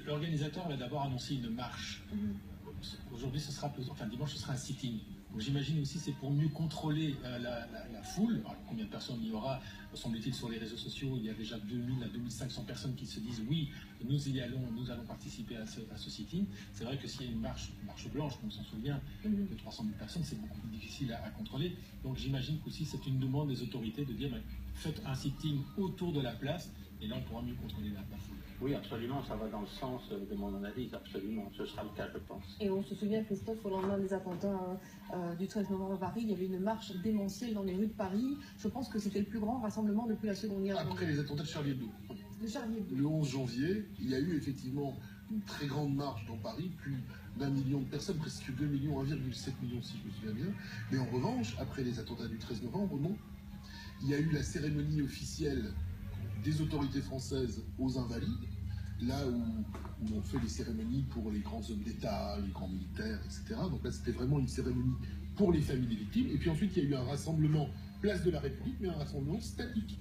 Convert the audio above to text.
L'organisateur va d'abord annoncer une marche. Aujourd'hui, dimanche, ce sera un sitting. Donc j'imagine aussi c'est pour mieux contrôler la foule. Alors, combien de personnes il y aura? Semble-t-il sur les réseaux sociaux, il y a déjà 2000 à 2500 personnes qui se disent oui, nous allons participer à ce sitting. C'est vrai que s'il y a une marche blanche, on s'en souvient, de 300 000 personnes, c'est beaucoup plus difficile à contrôler. Donc j'imagine qu'aussi c'est une demande des autorités de dire faites un sitting autour de la place et là on pourra mieux contrôler la foule. Oui, absolument, ça va dans le sens de mon analyse, absolument, ce sera le cas, je pense. Et on se souvient, Christophe, au lendemain des attentats du 13 novembre à Paris, il y avait une marche démentielle dans les rues de Paris. Je pense que c'était le plus grand rassemblement depuis la Seconde Guerre mondiale. Après les attentats de Charlie Hebdo. Le 11 janvier, il y a eu effectivement une très grande marche dans Paris, plus d'1 million de personnes, presque 2 millions, 1,7 million si je me souviens bien. Mais en revanche, après les attentats du 13 novembre, non. Il y a eu la cérémonie officielle des autorités françaises aux Invalides, là où on fait les cérémonies pour les grands hommes d'État, les grands militaires, etc. Donc là, c'était vraiment une cérémonie pour les familles des victimes. Et puis ensuite, il y a eu un rassemblement place de la République, mais un rassemblement statique.